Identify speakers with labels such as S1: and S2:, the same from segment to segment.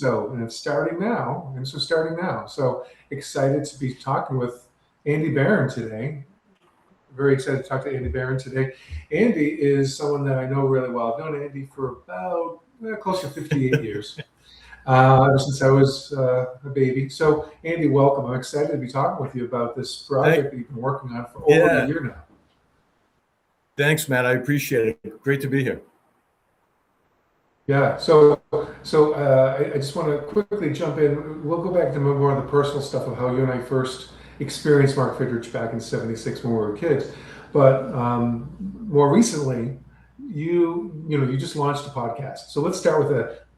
S1: And it's starting now. And so starting now. So excited to be talking with Andy Barron today. Very excited to talk to Andy Barron today. Andy is someone that I know really well. I've known Andy for about close to 58 years, since I was a baby. So, Andy, welcome. I'm excited to be talking with you about this project that you've been working on for over a year now.
S2: Thanks, Matt. I appreciate it. Great to be here.
S1: Yeah. I just want to quickly jump in. We'll go back to more of the personal stuff of how you and I first experienced Mark Fidrich back in '76 when we were kids. But more recently, you just launched a podcast. So let's start with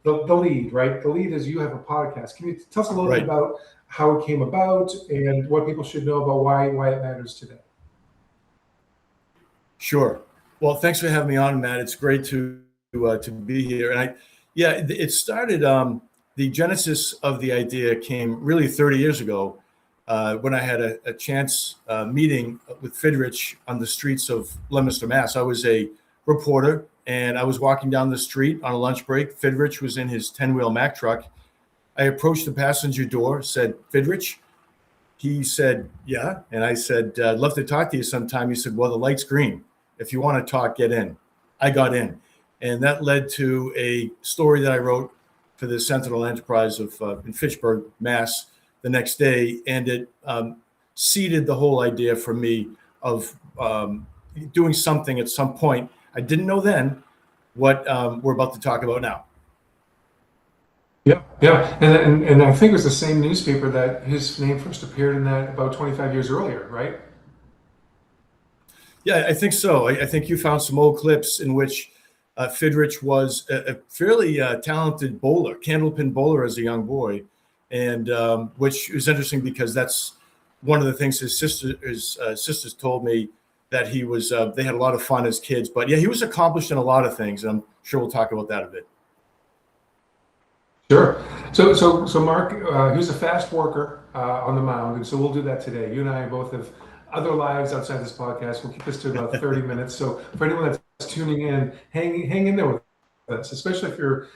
S1: the lead, right? The lead is you have a podcast. Can you tell us a little bit about how it came about and what people should know about why it matters today?
S2: Sure. Well, thanks for having me on, Matt. It's great to be here. And it started. The genesis of the idea came really 30 years ago when I had a chance meeting with Fidrich on the streets of Leominster, Mass. I was a reporter, and I was walking down the street on a lunch break. Fidrich was in his 10-wheel Mack truck. I approached the passenger door, said, "Fidrich?" He said, "Yeah." And I said, "I'd love to talk to you sometime." He said, "Well, the light's green. If you want to talk, get in." I got in. And that led to a story that I wrote for the Sentinel Enterprise in Fitchburg, Mass, the next day. And it seeded the whole idea for me of doing something at some point. I didn't know then what we're about to talk about now.
S1: Yeah. And I think it was the same newspaper that his name first appeared in that about 25 years earlier, right?
S2: Yeah, I think so. I think you found some old clips in which Fidrich was a fairly talented bowler, candlepin bowler as a young boy, and which is interesting because that's one of the things his sisters told me, that he was. They had a lot of fun as kids, but yeah, he was accomplished in a lot of things, and I'm sure we'll talk about that a bit.
S1: Sure. So Mark, he was a fast worker on the mound, and so we'll do that today. You and I both have other lives outside this podcast. We'll keep this to about 30 minutes. So for anyone that's tuning in, hang in there with us, especially if you're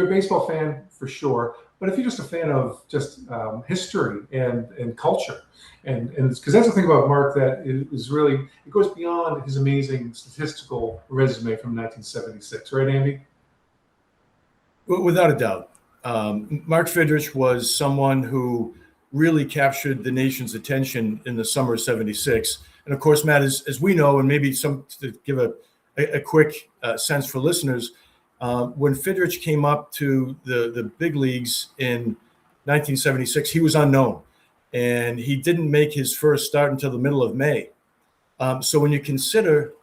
S1: a baseball fan, for sure. But if you're just a fan of just history and culture, and because that's the thing about Mark that is really, it goes beyond his amazing statistical resume from 1976, right, Andy?
S2: Without a doubt. Mark Fidrich was someone who really captured the nation's attention in the summer of '76. And of course, Matt, as we know, and maybe to give a quick sense for listeners, when Fidrich came up to the big leagues in 1976, he was unknown. And he didn't make his first start until the middle of May. So when you consider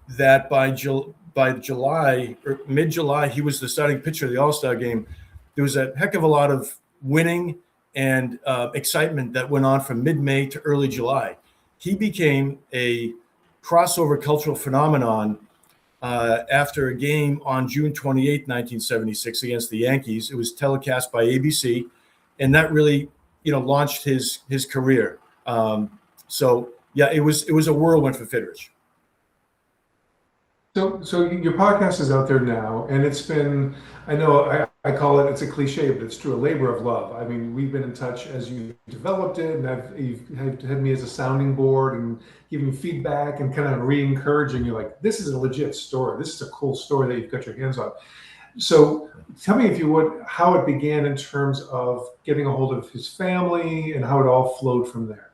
S2: that by July or mid-July, he was the starting pitcher of the All-Star game, there was a heck of a lot of winning and excitement that went on from mid-May to early July. He became a crossover cultural phenomenon after a game on June 28, 1976 against the Yankees. It was telecast by ABC, and that really, launched his career. So yeah, it was a whirlwind for Fidrich.
S1: So your podcast is out there now, and it's been, I know I call it, it's a cliche, but it's true, a labor of love. I mean, we've been in touch as you developed it, and you've had me as a sounding board and giving feedback and kind of re-encouraging you, like, this is a legit story. This is a cool story that you've got your hands on. So tell me, if you would, how it began in terms of getting a hold of his family and how it all flowed from there.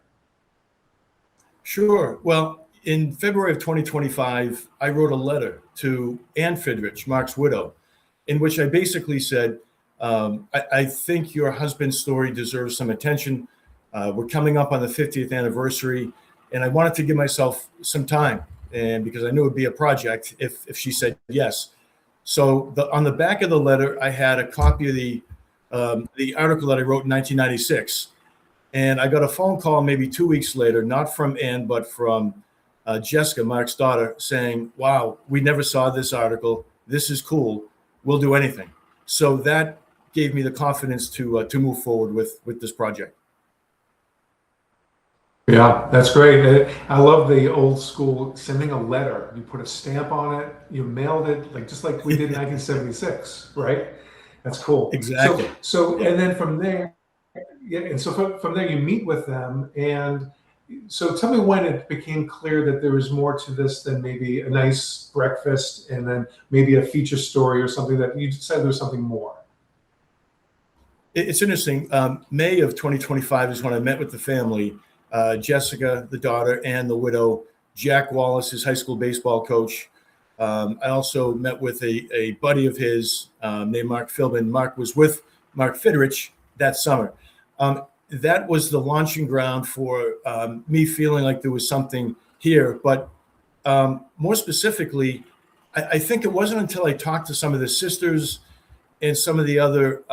S2: Sure. Well, in February of 2025, I wrote a letter to Ann Fidrich, Mark's widow, in which I basically said, I think your husband's story deserves some attention. We're coming up on the 50th anniversary, and I wanted to give myself some time, and because I knew it would be a project if she said yes. So on the back of the letter, I had a copy of the article that I wrote in 1996. And I got a phone call maybe 2 weeks later, not from Ann, but from Jessica, Mark's daughter, saying, "Wow, we never saw this article. This is cool. We'll do anything." So that gave me the confidence to move forward with this project.
S1: Yeah, that's great. I love the old school sending a letter. You put a stamp on it, you mailed it, just like we did in 1976, right? That's cool.
S2: Exactly.
S1: And then from there, yeah, and so from there you meet with them, and so tell me when it became clear that there was more to this than maybe a nice breakfast and then maybe a feature story or something, that you decided there was something more.
S2: It's interesting. May of 2025 is when I met with the family, Jessica, the daughter, and the widow, Jack Wallace, his high school baseball coach. I also met with a buddy of his named Mark Philbin. Mark was with Mark Fidrich that summer. That was the launching ground for me feeling like there was something here. But more specifically, I think it wasn't until I talked to some of the sisters and some of the other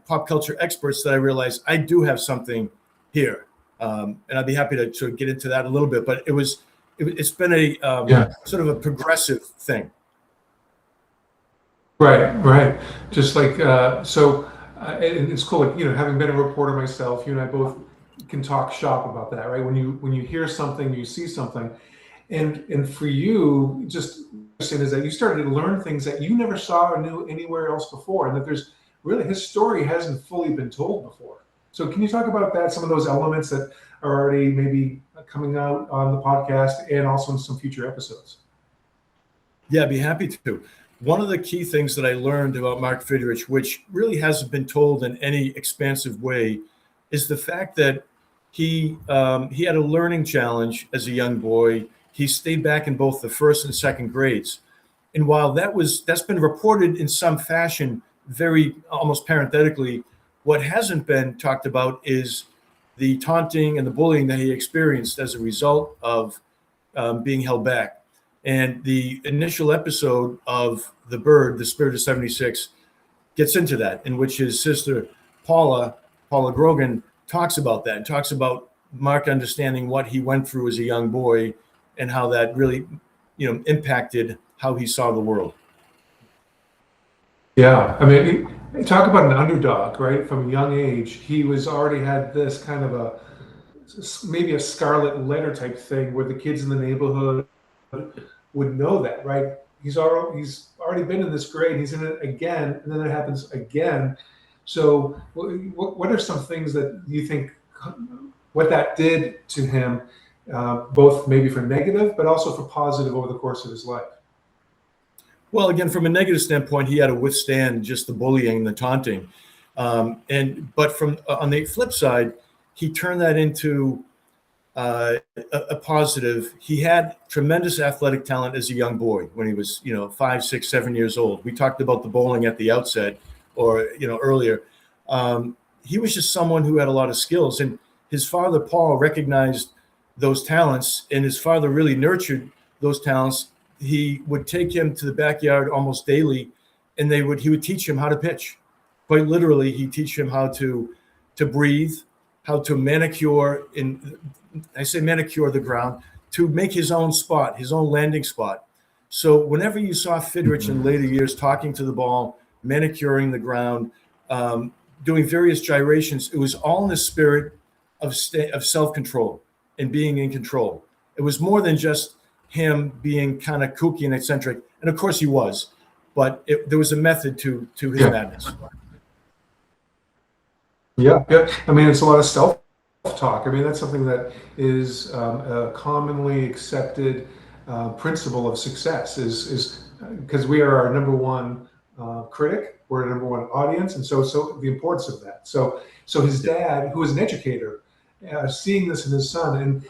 S2: pop culture experts that I realized I do have something here. And I'd be happy to sort of get into that a little bit. But it's been a
S1: Yeah.
S2: sort of a progressive thing.
S1: Right. Just like and it's cool. Like, having been a reporter myself, you and I both can talk shop about that, right? When you hear something, you see something, and for you, just saying is that you started to learn things that you never saw or knew anywhere else before, and that there's really his story hasn't fully been told before. So can you talk about that? Some of those elements that are already maybe coming out on the podcast, and also in some future episodes.
S2: Yeah, I'd be happy to. One of the key things that I learned about Mark Fidrich, which really hasn't been told in any expansive way, is the fact that he had a learning challenge as a young boy. He stayed back in both the first and second grades. And while that's been reported in some fashion, very almost parenthetically, what hasn't been talked about is the taunting and the bullying that he experienced as a result of being held back. And the initial episode of The Bird, The Spirit of 76, gets into that, in which his sister, Paula Grogan, talks about that and talks about Mark understanding what he went through as a young boy and how that really, impacted how he saw the world.
S1: Yeah, I mean, talk about an underdog, right? From a young age, he was already had this kind of maybe a scarlet letter type thing where the kids in the neighborhood would know that, right? He's already been in this grade. He's in it again, and then it happens again. So, what are some things that you think what that did to him, both maybe for negative, but also for positive over the course of his life?
S2: Well, again, from a negative standpoint, he had to withstand just the bullying and the taunting. But from on the flip side, he turned that into a positive. He had tremendous athletic talent as a young boy when he was, 5, 6, 7 years old. We talked about the bowling at the outset, or earlier. He was just someone who had a lot of skills, and his father Paul recognized those talents, and his father really nurtured those talents. He would take him to the backyard almost daily, and he would teach him how to pitch. Quite literally, he'd teach him how to breathe, how to manicure the ground, to make his own spot, his own landing spot. So whenever you saw Fidrich in later years talking to the ball, manicuring the ground, doing various gyrations, it was all in the spirit of self-control and being in control. It was more than just him being kind of kooky and eccentric. And of course he was, but there was a method to his madness.
S1: Yeah. I mean, it's a lot of self-talk. I mean, that's something that is a commonly accepted principle of success, is because we are our number one critic, we're our number one audience, and so the importance of that. So his dad, who is an educator, seeing this in his son, and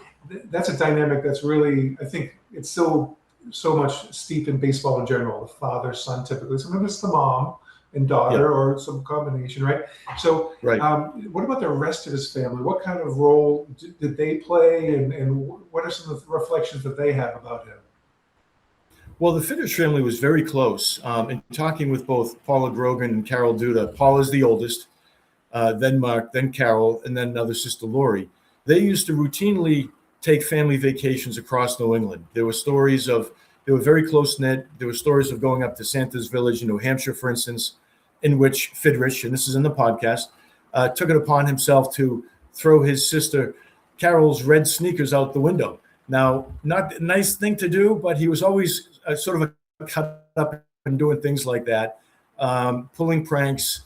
S1: that's a dynamic that's really, I think, it's still so much steeped in baseball in general. The father, son, typically. Sometimes it's the mom and daughter, or some combination, right? So,
S2: right.
S1: What about the rest of his family? What kind of role did they play, and what are some of the reflections that they have about him?
S2: Well, the Fidrich family was very close. In talking with both Paula Grogan and Carol Duda, Paula's the oldest, then Mark, then Carol, and then another sister, Lori. They used to routinely take family vacations across New England. They were very close-knit. There were stories of going up to Santa's Village in New Hampshire, for instance, in which Fidrich, and this is in the podcast, took it upon himself to throw his sister Carol's red sneakers out the window. Now, not a nice thing to do, but he was always sort of a cut up and doing things like that. pulling pranks,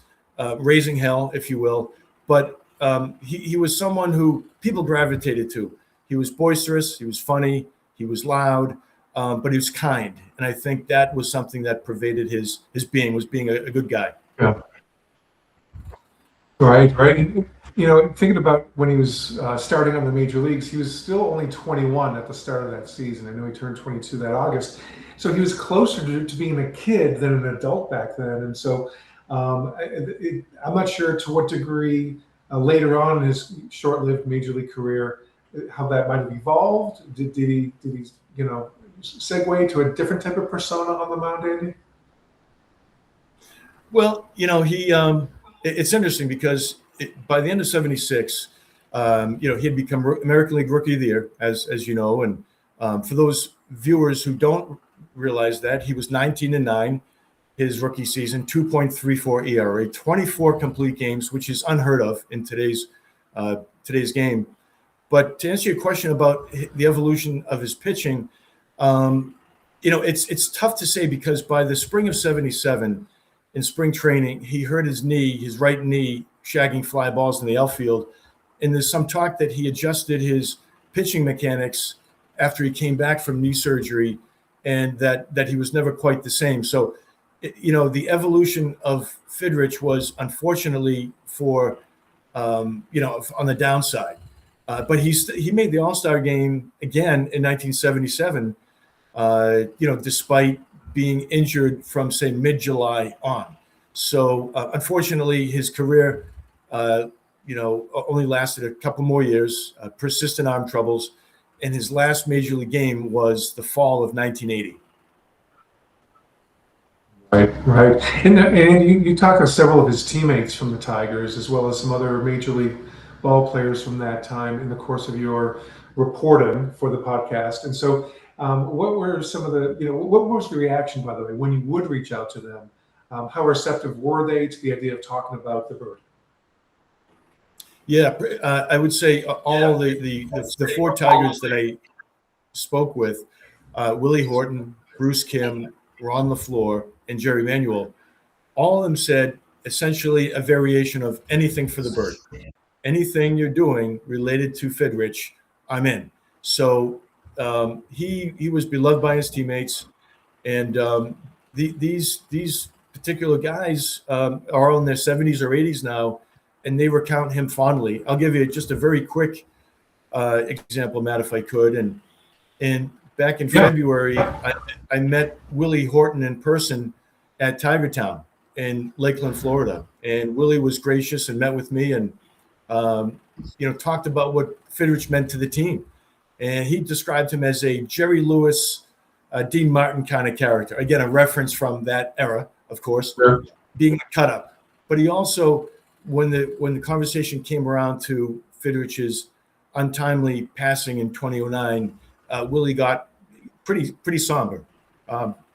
S2: raising hell, if you will. But he was someone who people gravitated to. He was boisterous, he was funny, he was loud, but he was kind. And I think that was something that pervaded his being, was being a good guy.
S1: Yeah. Right, right. You know, thinking about when he was starting on the major leagues, he was still only 21 at the start of that season. I know he turned 22 that August. So he was closer to being a kid than an adult back then. And so I'm not sure to what degree later on in his short-lived major league career, how that might have evolved. Did he, you know, segue to a different type of persona on the mound, Andy?
S2: Well, you know, it's interesting because by the end of '76, you know, he had become American League Rookie of the Year, as you know. And for those viewers who don't realize that, he was 19-9 his rookie season, 2.34 ERA, 24 complete games, which is unheard of in today's game. But to answer your question about the evolution of his pitching, you know, it's tough to say because by the spring of '77, in spring training, he hurt his knee, his right knee, shagging fly balls in the outfield. And there's some talk that he adjusted his pitching mechanics after he came back from knee surgery, and that he was never quite the same. So, you know, the evolution of Fidrych was unfortunately for, you know, on the downside. But he made the All-Star game again in 1977, you know, despite being injured from, say, mid-July on. So, unfortunately, his career, you know, only lasted a couple more years, persistent arm troubles, and his last major league game was the fall of 1980.
S1: Right, right. And you talk of several of his teammates from the Tigers, as well as some other major league ball players from that time in the course of your reporting for the podcast. And so, what were some of the, you know, what was the reaction, by the way, when you would reach out to them? How receptive were they to the idea of talking about the bird?
S2: Yeah, I would say all the four Tigers that I spoke with, Willie Horton, Bruce Kim, Ron LaFleur, and Jerry Manuel, all of them said essentially a variation of anything for the bird. Anything you're doing related to Fidrych, I'm in. So he was beloved by his teammates, and these particular guys are in their 70s or 80s now, and they recount him fondly. I'll give you just a very quick example, Matt, if I could. And back in February, I met Willie Horton in person at Tiger Town in Lakeland, Florida. And Willie was gracious and met with me and, you know, talked about what Fidrych meant to the team. And he described him as a Jerry Lewis, Dean Martin kind of character. Again, a reference from that era, of course, being a cut-up. But he also, when the conversation came around to Fidrych's untimely passing in 2009, Willie got pretty somber.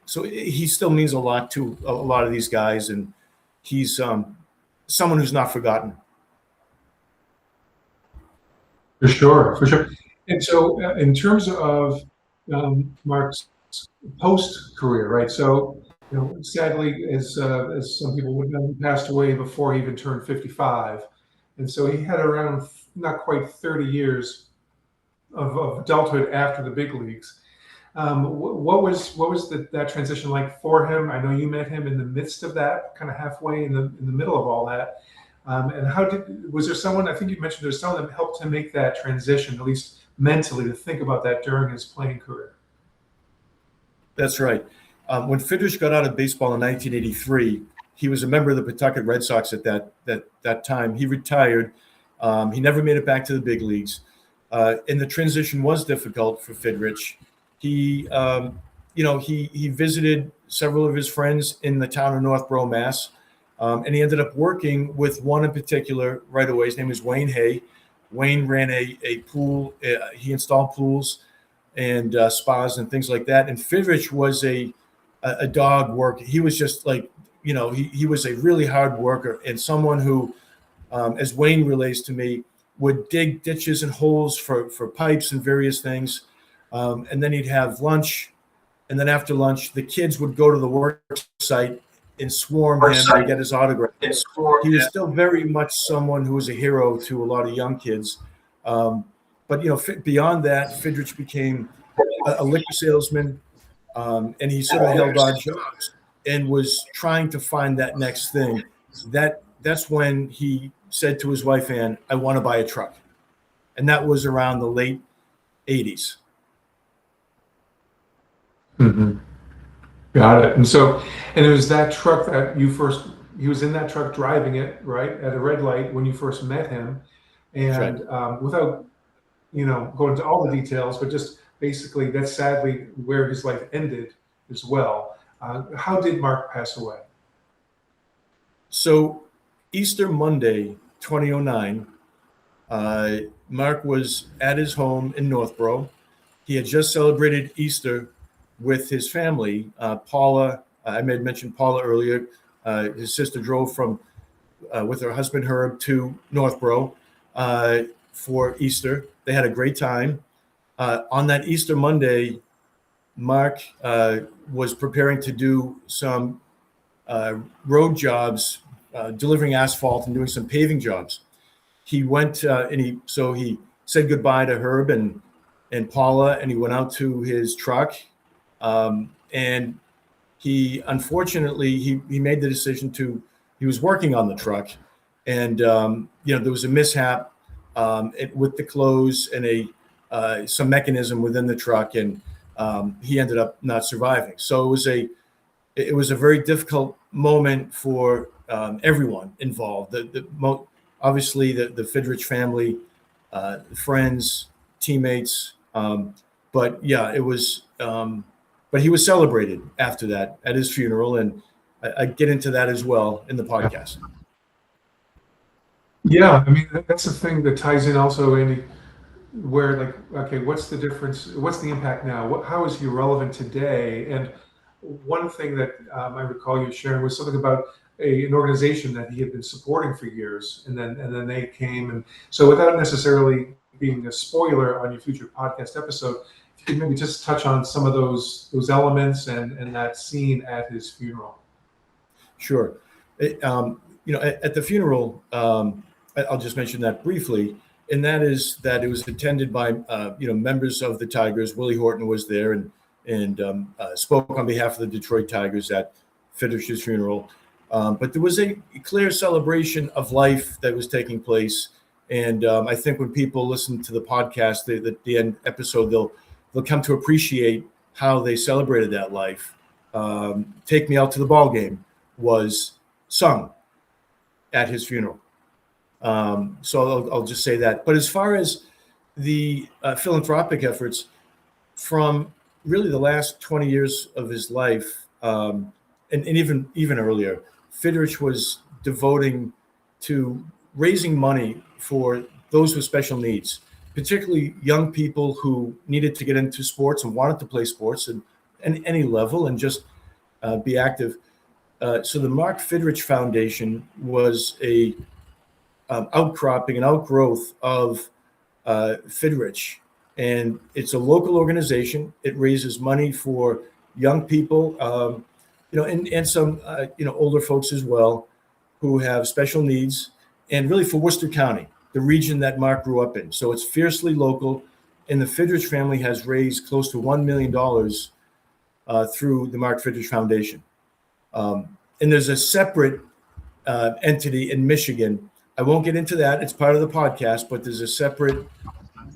S2: So he still means a lot to a lot of these guys, and he's someone who's not forgotten.
S1: For sure, for sure. And so, in terms of Mark's post-career, right? So, you know, sadly, as some people would know, he passed away before he even turned 55, and so he had around not quite 30 years of adulthood after the big leagues. What was that transition like for him? I know you met him in the midst of that, kind of halfway in the middle of all that. And was there someone, I think you mentioned there's someone that helped him make that transition, at least mentally, to think about that during his playing career?
S2: That's right. When Fidrych got out of baseball in 1983, he was a member of the Pawtucket Red Sox at that time. He retired. He never made it back to the big leagues. And the transition was difficult for Fidrych. He, you know, he visited several of his friends in the town of Northborough, Mass. And he ended up working with one in particular right away. His name is Wayne Hay. Wayne ran a pool. He installed pools and spas and things like that. And Fidrych was a dog worker. He was just like, you know, he was a really hard worker and someone who, as Wayne relays to me, would dig ditches and holes for pipes and various things. And then he'd have lunch. And then after lunch, the kids would go to the work site and swarm him and get his autograph. He was still very much someone who was a hero to a lot of young kids. But beyond that, Fidrich became a liquor salesman, and he sort of held odd jobs and was trying to find that next thing. That's when he said to his wife Ann, "I want to buy a truck," and that was around the late '80s.
S1: Mm-hmm. Got it. And it was that truck that he was in that truck driving it, right, at a red light when you first met him. And without, going into all the details, but just basically that's sadly where his life ended as well. How did Mark pass away?
S2: So Easter Monday, 2009, Mark was at his home in Northborough. He had just celebrated Easter with his family. Paula, I had mentioned Paula earlier. His sister drove from with her husband Herb to Northborough for Easter. They had a great time. On that Easter Monday, Mark was preparing to do some road jobs, delivering asphalt and doing some paving jobs. He went and he said goodbye to Herb and Paula, and he went out to his truck. And he unfortunately he made the decision he was working on the truck, and there was a mishap with the clothes and some mechanism within the truck, and he ended up not surviving. So it was a very difficult moment for everyone involved. Obviously the Fidrich family, friends, teammates, but yeah, it was. But he was celebrated after that at his funeral, and I get into that as well in the podcast.
S1: Yeah, I mean that's the thing that ties in also, Andy, where okay, what's the difference? What's the impact now? How is he relevant today? And one thing that I recall you sharing was something about an organization that he had been supporting for years, and then they came, and so without necessarily being a spoiler on your future podcast episode, if you could maybe just touch on some of those elements and that scene at his funeral.
S2: Sure. At the funeral, I'll just mention that briefly, and that is that it was attended by members of the Tigers. Willie Horton was there and spoke on behalf of the Detroit Tigers at Fidrich's funeral. But there was a clear celebration of life that was taking place. And I think when people listen to the podcast, the end episode, they'll come to appreciate how they celebrated that life. "Take Me Out to the Ball Game" was sung at his funeral. So I'll just say that. But as far as the philanthropic efforts from really the last 20 years of his life, and even earlier, Fidrich was devoting to raising money for those with special needs, particularly young people who needed to get into sports and wanted to play sports and any level and just be active. So the Mark Fidrich Foundation was a outcropping, an outgrowth of Fidrich, and it's a local organization. It raises money for young people, and some older folks as well who have special needs, and really for Worcester County, the region that Mark grew up in. So it's fiercely local, and the Fidrich family has raised close to $1 million through the Mark Fidrich Foundation. And there's a separate entity in Michigan. I won't get into that. It's part of the podcast, but there's a separate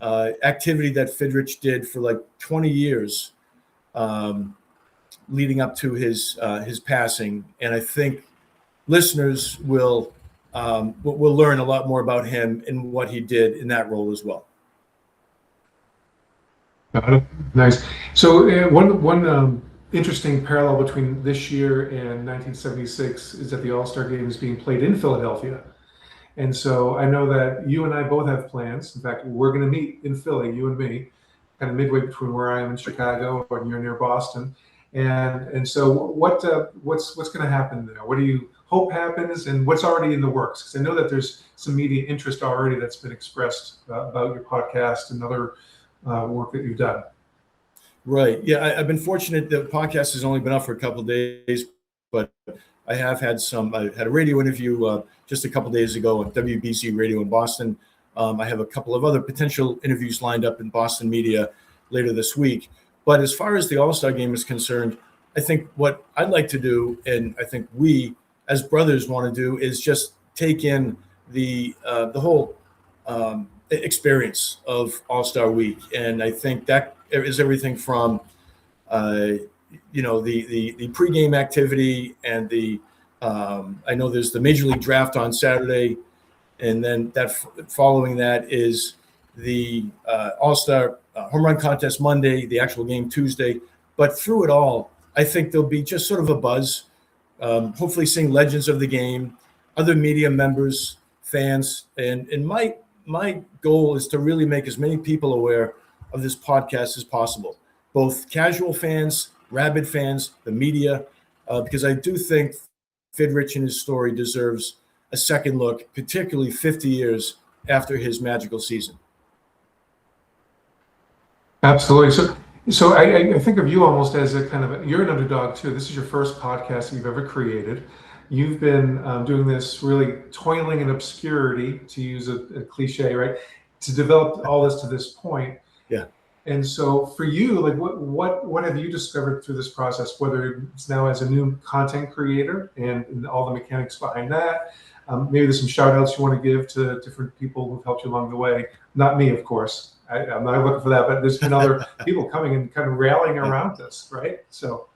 S2: activity that Fidrich did for like 20 years leading up to his passing. And I think listeners will learn a lot more about him and what he did in that role as well.
S1: Got it. Nice. So one interesting parallel between this year and 1976 is that the All-Star Game is being played in Philadelphia. And so I know that you and I both have plans. In fact, we're going to meet in Philly, you and me, kind of midway between where I am in Chicago and you're near Boston. And so what's going to happen there? What do you hope happens, and what's already in the works? Because I know that there's some media interest already that's been expressed about your podcast and other work that you've done.
S2: Right. Yeah, I've been fortunate. The podcast has only been up for a couple of days, but I have had I had a radio interview just a couple days ago on WBC Radio in Boston. I have a couple of other potential interviews lined up in Boston media later this week. But as far as the All-Star game is concerned, I think what I'd like to do, and I think we as brothers want to do, is just take in the whole experience of All-Star Week. And I think that is everything from the pregame activity and I know there's the Major League Draft on Saturday, and then following that is the All-Star Home Run Contest Monday, the actual game Tuesday. But through it all, I think there'll be just sort of a buzz, hopefully seeing legends of the game, other media members, fans, and my goal is to really make as many people aware of this podcast as possible, both casual fans, rabid fans, the media, because I do think Fidrich and his story deserves a second look, particularly 50 years after his magical season.
S1: Absolutely. So I think of you almost as you're an underdog too. This is your first podcast you've ever created. You've been doing this really toiling in obscurity, to use a cliche, right? To develop all this to this point.
S2: Yeah.
S1: And so for you, like what have you discovered through this process, whether it's now as a new content creator and all the mechanics behind that? Maybe there's some shout outs you want to give to different people who've helped you along the way. Not me, of course. I'm not looking for that, but there's been other people coming and kind of rallying around this, right? So.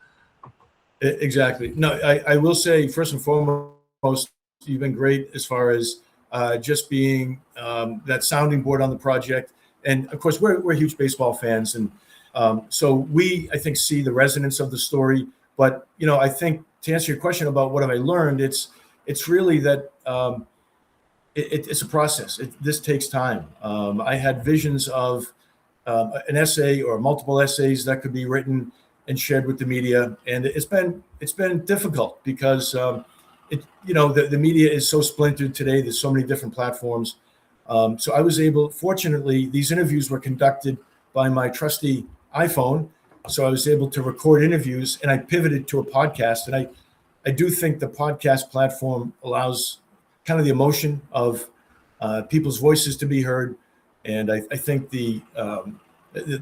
S2: Exactly. No, I will say, first and foremost, you've been great as far as just being that sounding board on the project. And of course, we're huge baseball fans. And so we, I think, see the resonance of the story. But, I think to answer your question about what have I learned, it's really that it's a process. This takes time. I had visions of an essay or multiple essays that could be written and shared with the media, and it's been difficult because the media is so splintered today. There's so many different platforms. So I was able, fortunately, these interviews were conducted by my trusty iPhone, so I was able to record interviews, and I pivoted to a podcast. And I do think the podcast platform allows kind of the emotion of people's voices to be heard, and I think the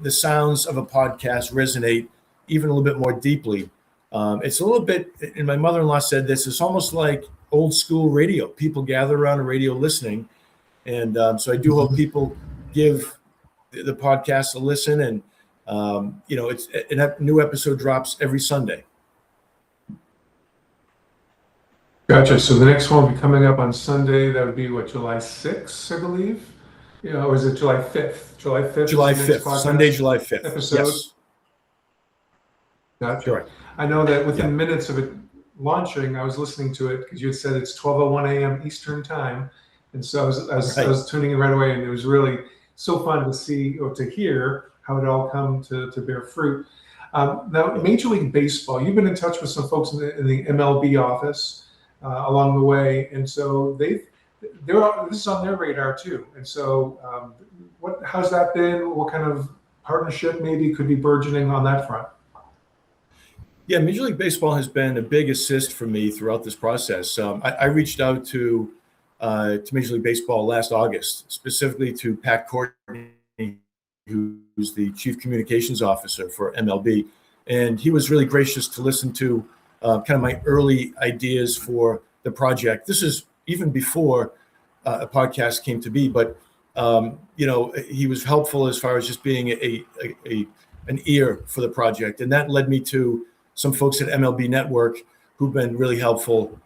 S2: sounds of a podcast resonate even a little bit more deeply. It's a little bit, and my mother-in-law said this, it's almost like old school radio. People gather around a radio listening. And so I do hope people give the podcast a listen. And, it's a new episode drops every Sunday.
S1: Gotcha. So the next one will be coming up on Sunday. That would be July 6th, I believe? Or is it July 5th? July 5th?
S2: July 5th, Sunday, July 5th.
S1: Episode?
S2: Yes.
S1: Gotcha.
S2: Correct.
S1: I know that within minutes of it launching, I was listening to it because you had said it's 12:01 a.m. Eastern time. And so I was tuning in right away, and it was really so fun to see or to hear how it all come to bear fruit. Now, Major League Baseball, you've been in touch with some folks in the MLB office along the way, and so this is on their radar too. And so, how's that been? What kind of partnership maybe could be burgeoning on that front?
S2: Yeah, Major League Baseball has been a big assist for me throughout this process. I reached out to Major League Baseball last August, specifically to Pat Courtney, who's the Chief Communications Officer for MLB. And he was really gracious to listen to kind of my early ideas for the project. This is even before a podcast came to be, but he was helpful as far as just being an ear for the project. And that led me to some folks at MLB Network who've been really helpful.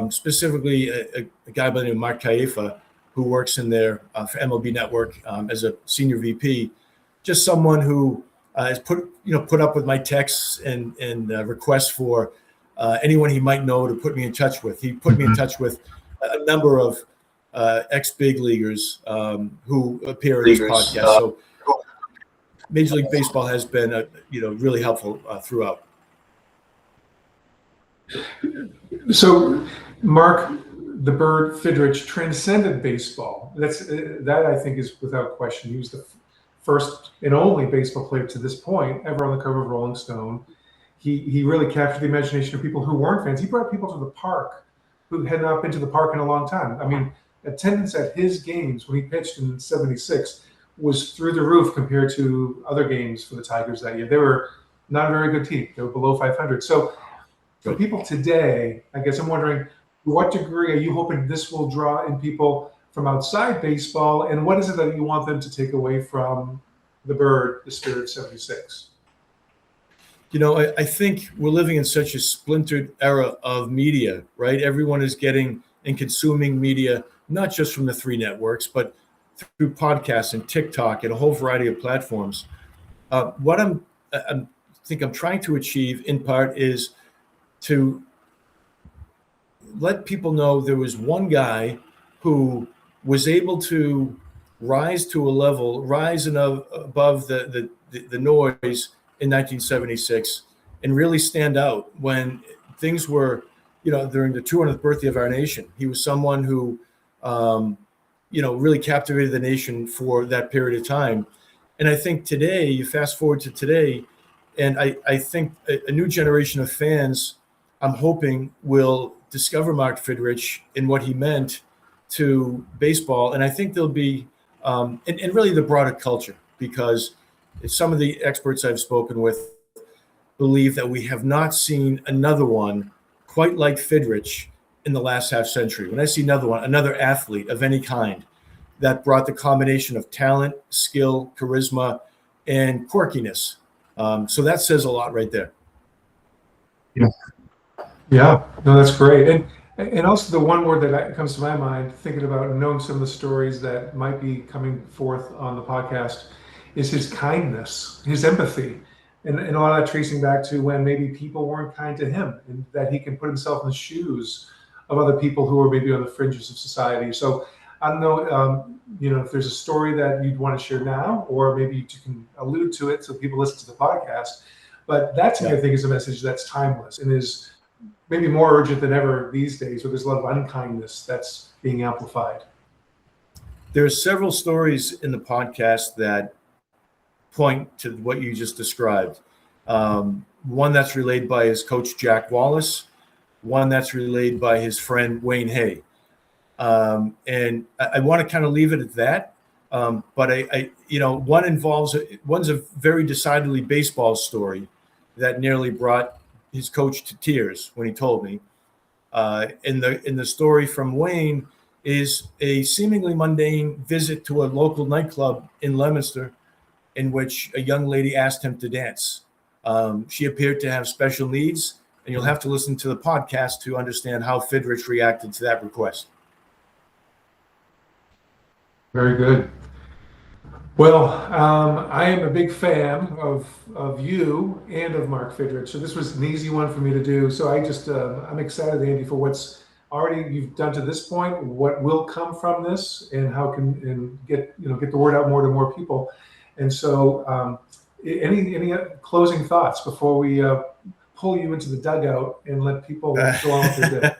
S2: Specifically a guy by the name of Mark Caifa, who works in there for MLB Network as a senior VP, just someone who has put up with my texts and requests for anyone he might know to put me in touch with. He put me in touch with a number of ex-big leaguers who appear in this podcast. So Major League Baseball has been really helpful throughout.
S1: So, Mark the Bird Fidrich transcended baseball. That I think is without question. He was the first and only baseball player to this point ever on the cover of Rolling Stone. he really captured the imagination of people who weren't fans. He brought people to the park who had not been to the park in a long time. I mean, attendance at his games when he pitched in '76 was through the roof compared to other games for the Tigers that year. They were not a very good team. They were below 500. So for people today, I guess I'm wondering, to what degree are you hoping this will draw in people from outside baseball, and what is it that you want them to take away from the Bird, the Spirit of '76?
S2: You know, I think we're living in such a splintered era of media, right? Everyone is getting and consuming media, not just from the three networks, but through podcasts and TikTok and a whole variety of platforms. What I'm trying to achieve in part is to let people know there was one guy who was able to rise to a level, above the noise in 1976 and really stand out when things were, during the 200th birthday of our nation. He was someone who, really captivated the nation for that period of time. And I think today, you fast forward to today, and I think a new generation of fans, I'm hoping, will discover Mark Fidrych and what he meant to baseball. And I think there'll be, and really the broader culture, because some of the experts I've spoken with believe that we have not seen another one quite like Fidrych in the last half century. When I see another athlete of any kind that brought the combination of talent, skill, charisma, and quirkiness. So that says a lot right there.
S1: Yeah, no, that's great. And also the one word that comes to my mind, thinking about and knowing some of the stories that might be coming forth on the podcast, is his kindness, his empathy, and a lot of that tracing back to when maybe people weren't kind to him, and that he can put himself in the shoes of other people who are maybe on the fringes of society. So I don't know, if there's a story that you'd want to share now, or maybe you can allude to it so people listen to the podcast. But that to me, I think, is a message that's timeless and is maybe more urgent than ever these days, where there's a lot of unkindness that's being amplified.
S2: There are several stories in the podcast that point to what you just described. One that's relayed by his coach, Jack Wallace, one that's relayed by his friend, Wayne Hay. And I want to kind of leave it at that. But one's a very decidedly baseball story that nearly brought his coach to tears when he told me. In the story from Wayne is a seemingly mundane visit to a local nightclub in Leominster, in which a young lady asked him to dance. She appeared to have special needs, and you'll have to listen to the podcast to understand how Fidrych reacted to that request.
S1: Very good. Well, I am a big fan of you and of Mark Fidrych, so this was an easy one for me to do. So I'm excited, Andy, for what's already you've done to this point, what will come from this, and how can get the word out more to more people. And so, any closing thoughts before we pull you into the dugout and let people go on with their day?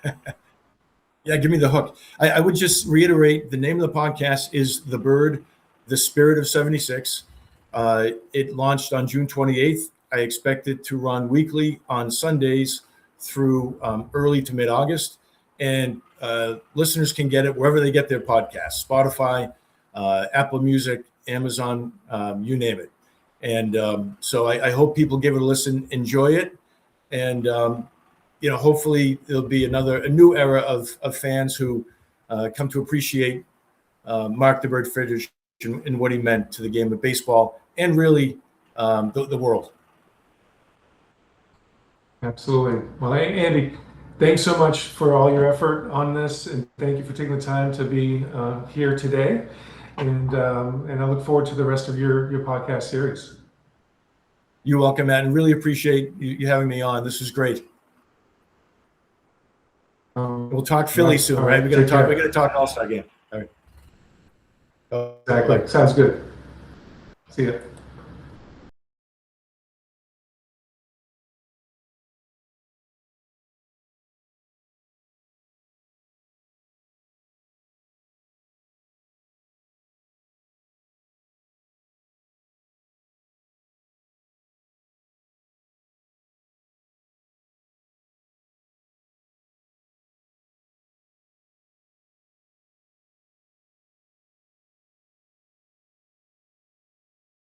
S2: Yeah, give me the hook. I would just reiterate, the name of the podcast is The Bird, the Spirit of '76. It launched on June 28th. I expect it to run weekly on Sundays through early to mid-August. And listeners can get it wherever they get their podcasts, Spotify, Apple Music, Amazon, you name it. And so I hope people give it a listen, enjoy it. And, hopefully there'll be a new era of fans who come to appreciate Mark the Bird Fidrych and what he meant to the game of baseball and really the world.
S1: Absolutely. Well, Andy, thanks so much for all your effort on this, and thank you for taking the time to be here today. And I look forward to the rest of your podcast series.
S2: You're welcome, Matt, and really appreciate you having me on. This is great. We'll talk Philly soon, right? We're gonna talk All-Star game. All right.
S1: Exactly. Sounds good. See ya.